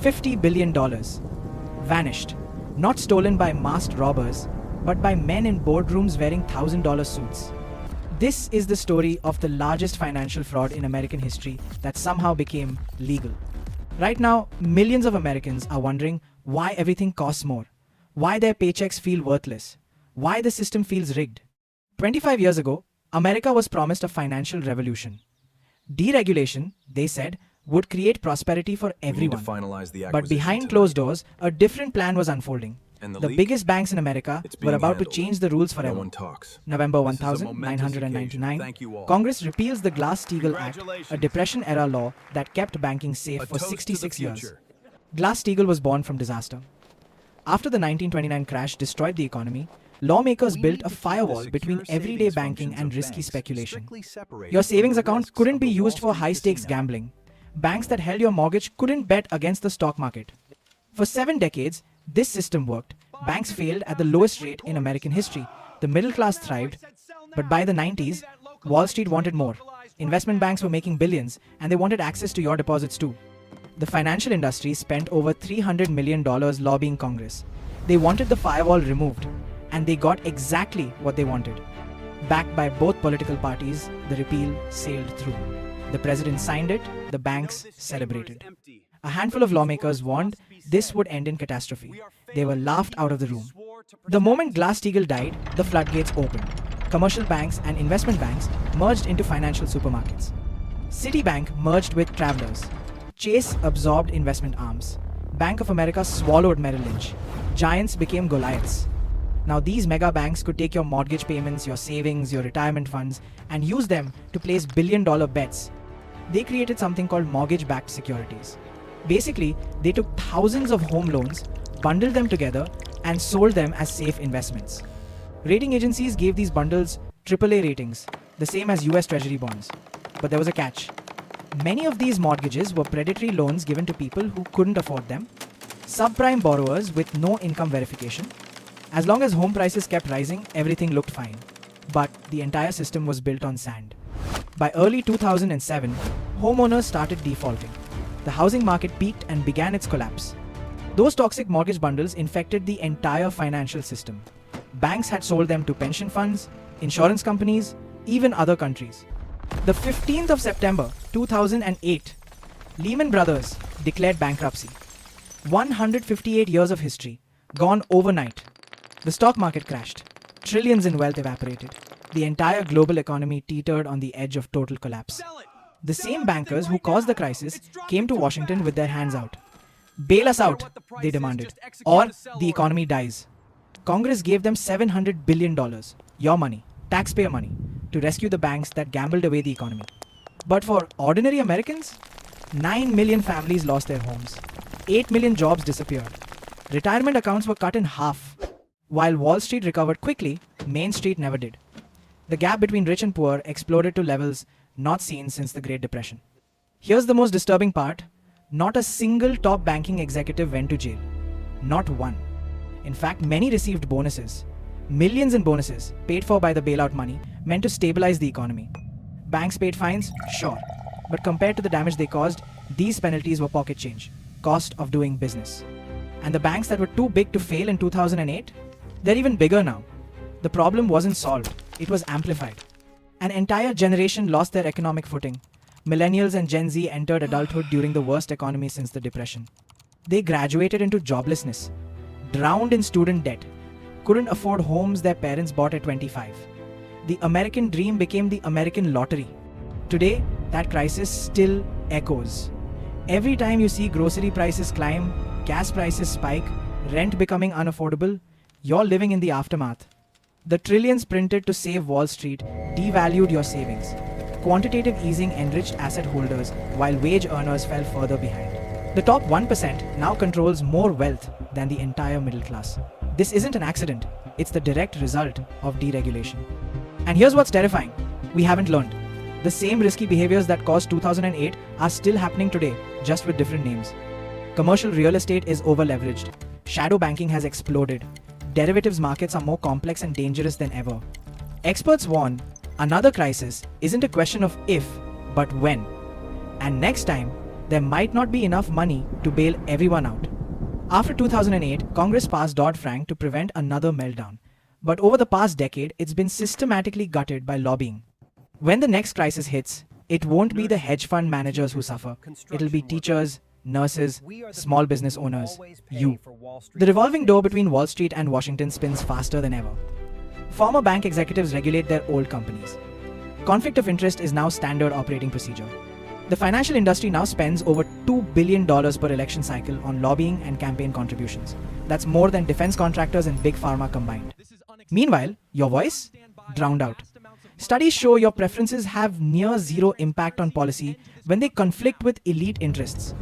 $50 billion. Vanished. Not stolen by masked robbers, but by men in boardrooms wearing $1,000 suits. This is the story of the largest financial fraud in American history that somehow became legal. Right now, millions of Americans are wondering why everything costs more, why their paychecks feel worthless, why the system feels rigged. 25 years ago, America was promised a financial revolution. Deregulation, they said, would create prosperity for everyone. But behind closed doors, a different plan was unfolding. The biggest banks in America were about to change the rules forever. November 1999, Congress repeals the Glass-Steagall Act, a Depression-era law that kept banking safe for 66 years. Glass-Steagall was born from disaster. After the 1929 crash destroyed the economy, lawmakers built a firewall between everyday banking and risky speculation. Your savings account couldn't be used for high-stakes gambling. Banks that held your mortgage couldn't bet against the stock market. For 7 decades, this system worked. Banks failed at the lowest rate in American history. The middle class thrived. But by the 90s, Wall Street wanted more. Investment banks were making billions, and they wanted access to your deposits too. The financial industry spent over $300 million lobbying Congress. They wanted the firewall removed, and they got exactly what they wanted. Backed by both political parties, the repeal sailed through. The president signed it, the banks celebrated. A handful of lawmakers warned this would end in catastrophe. They were laughed out of the room. The moment Glass-Steagall died, the floodgates opened. Commercial banks and investment banks merged into financial supermarkets. Citibank merged with Travelers. Chase absorbed investment arms. Bank of America swallowed Merrill Lynch. Giants became Goliaths. Now these mega banks could take your mortgage payments, your savings, your retirement funds, and use them to place billion-dollar bets. They created something called mortgage-backed securities. Basically, they took thousands of home loans, bundled them together, and sold them as safe investments. Rating agencies gave these bundles AAA ratings, the same as US Treasury bonds. But there was a catch. Many of these mortgages were predatory loans given to people who couldn't afford them, subprime borrowers with no income verification. As long as home prices kept rising, everything looked fine. But the entire system was built on sand. By early 2007, homeowners started defaulting. The housing market peaked and began its collapse. Those toxic mortgage bundles infected the entire financial system. Banks had sold them to pension funds, insurance companies, even other countries. The 15th of September 2008, Lehman Brothers declared bankruptcy. 158 years of history, gone overnight. The stock market crashed. Trillions in wealth evaporated. The entire global economy teetered on the edge of total collapse. The same bankers who caused the crisis came to Washington with their hands out. Bail us out, they demanded, or the economy dies. Congress gave them $700 billion, your money, taxpayer money, to rescue the banks that gambled away the economy. But for ordinary Americans, 9 million families lost their homes. 8 million jobs disappeared. Retirement accounts were cut in half. While Wall Street recovered quickly, Main Street never did. The gap between rich and poor exploded to levels not seen since the Great Depression. Here's the most disturbing part. Not a single top banking executive went to jail. Not one. In fact, many received bonuses. Millions in bonuses, paid for by the bailout money, meant to stabilize the economy. Banks paid fines? Sure. But compared to the damage they caused, these penalties were pocket change. Cost of doing business. And the banks that were too big to fail in 2008? They're even bigger now. The problem wasn't solved. It was amplified. An entire generation lost their economic footing. Millennials and Gen Z entered adulthood during the worst economy since the Depression. They graduated into joblessness, drowned in student debt, couldn't afford homes their parents bought at 25. The American dream became the American lottery. Today, that crisis still echoes. Every time you see grocery prices climb, gas prices spike, rent becoming unaffordable, you're living in the aftermath. The trillions printed to save Wall Street devalued your savings. Quantitative easing enriched asset holders while wage earners fell further behind. The top 1% now controls more wealth than the entire middle class. This isn't an accident, it's the direct result of deregulation. And here's what's terrifying. We haven't learned. The same risky behaviors that caused 2008 are still happening today, just with different names. Commercial real estate is over-leveraged. Shadow banking has exploded. Derivatives markets are more complex and dangerous than ever. Experts warn, another crisis isn't a question of if, but when. And next time, there might not be enough money to bail everyone out. After 2008, Congress passed Dodd-Frank to prevent another meltdown. But over the past decade, it's been systematically gutted by lobbying. When the next crisis hits, it won't be the hedge fund managers who suffer. It'll be teachers, nurses, small business owners, you. The revolving door between Wall Street and Washington spins faster than ever. Former bank executives regulate their old companies. Conflict of interest is now standard operating procedure. The financial industry now spends over $2 billion per election cycle on lobbying and campaign contributions. That's more than defense contractors and big pharma combined. Meanwhile, your voice? Drowned out. Studies show your preferences have near zero impact on policy when they conflict with elite interests.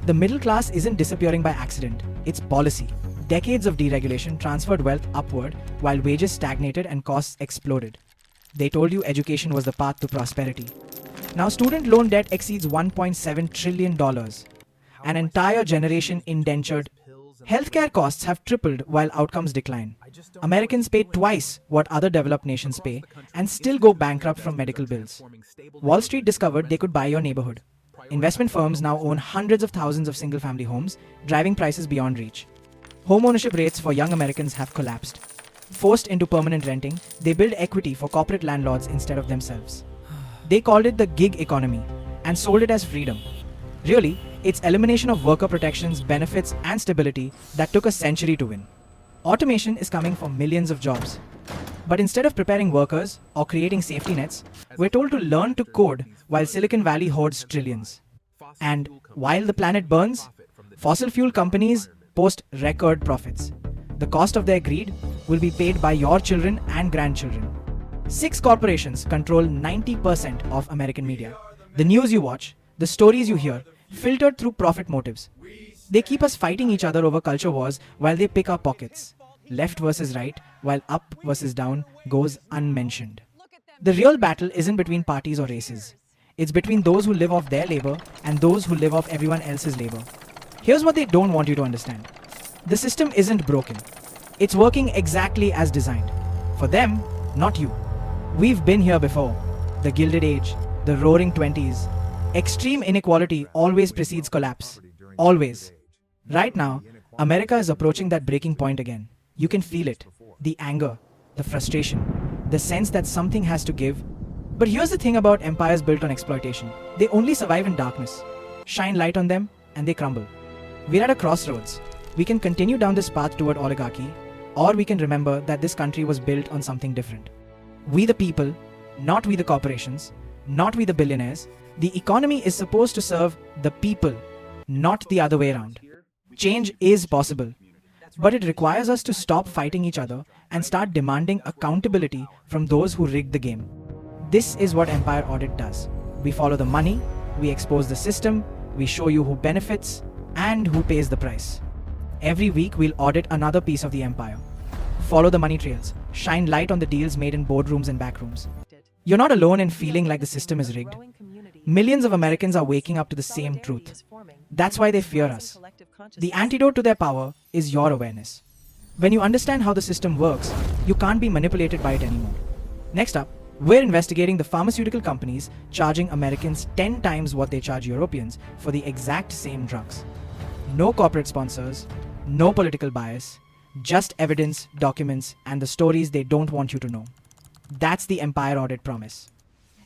The middle class isn't disappearing by accident, it's policy. Decades of deregulation transferred wealth upward while wages stagnated and costs exploded. They told you education was the path to prosperity. Now student loan debt exceeds $1.7 trillion. An entire generation indentured. Healthcare costs have tripled while outcomes decline. Americans pay twice what other developed nations pay and still go bankrupt from medical bills. Wall Street discovered they could buy your neighborhood. Investment firms now own hundreds of thousands of single-family homes, driving prices beyond reach. Home ownership rates for young Americans have collapsed. Forced into permanent renting, they build equity for corporate landlords instead of themselves. They called it the gig economy and sold it as freedom. Really, it's elimination of worker protections, benefits, and stability that took a century to win. Automation is coming for millions of jobs. But instead of preparing workers or creating safety nets, we're told to learn to code while Silicon Valley hoards trillions. And while the planet burns, fossil fuel companies post record profits. The cost of their greed will be paid by your children and grandchildren. 6 corporations control 90% of American media. The news you watch, the stories you hear, filtered through profit motives. They keep us fighting each other over culture wars while they pick our pockets. Left versus right, while up versus down goes unmentioned. The real battle isn't between parties or races. It's between those who live off their labor and those who live off everyone else's labor. Here's what they don't want you to understand. The system isn't broken. It's working exactly as designed. For them, not you. We've been here before. The Gilded Age, the Roaring 20s. Extreme inequality always precedes collapse. Always. Right now, America is approaching that breaking point again. You can feel it. The anger, the frustration, the sense that something has to give. But here's the thing about empires built on exploitation. They only survive in darkness. Shine light on them and they crumble. We're at a crossroads. We can continue down this path toward oligarchy, or we can remember that this country was built on something different. We the people, not we the corporations, not we the billionaires. The economy is supposed to serve the people, not the other way around. Change is possible, but it requires us to stop fighting each other and start demanding accountability from those who rigged the game. This is what Empire Audit does. We follow the money, we expose the system, we show you who benefits and who pays the price. Every week we'll audit another piece of the empire. Follow the money trails, shine light on the deals made in boardrooms and backrooms. You're not alone in feeling like the system is rigged. Millions of Americans are waking up to the same truth. That's why they fear us. The antidote to their power is your awareness. When you understand how the system works, you can't be manipulated by it anymore. Next up, we're investigating the pharmaceutical companies charging Americans 10 times what they charge Europeans for the exact same drugs. No corporate sponsors, no political bias, just evidence, documents, and the stories they don't want you to know. That's the Empire Audit promise.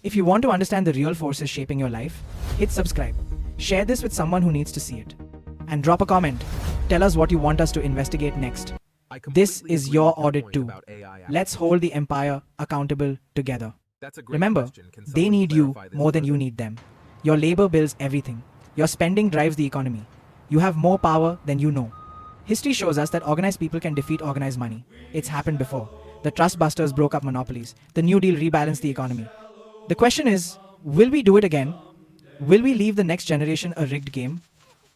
If you want to understand the real forces shaping your life, hit subscribe. Share this with someone who needs to see it. And drop a comment. Tell us what you want us to investigate next. This is your audit too. Let's hold the empire accountable together. Remember, they need you more than you need them. Your labor builds everything. Your spending drives the economy. You have more power than you know. History shows us that organized people can defeat organized money. It's happened before. The trust busters broke up monopolies. The New Deal rebalanced the economy. The question is, will we do it again? Will we leave the next generation a rigged game?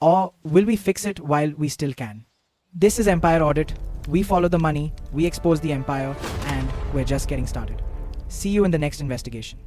Or will we fix it while we still can? This is Empire Audit. We follow the money, we expose the empire, and we're just getting started. See you in the next investigation.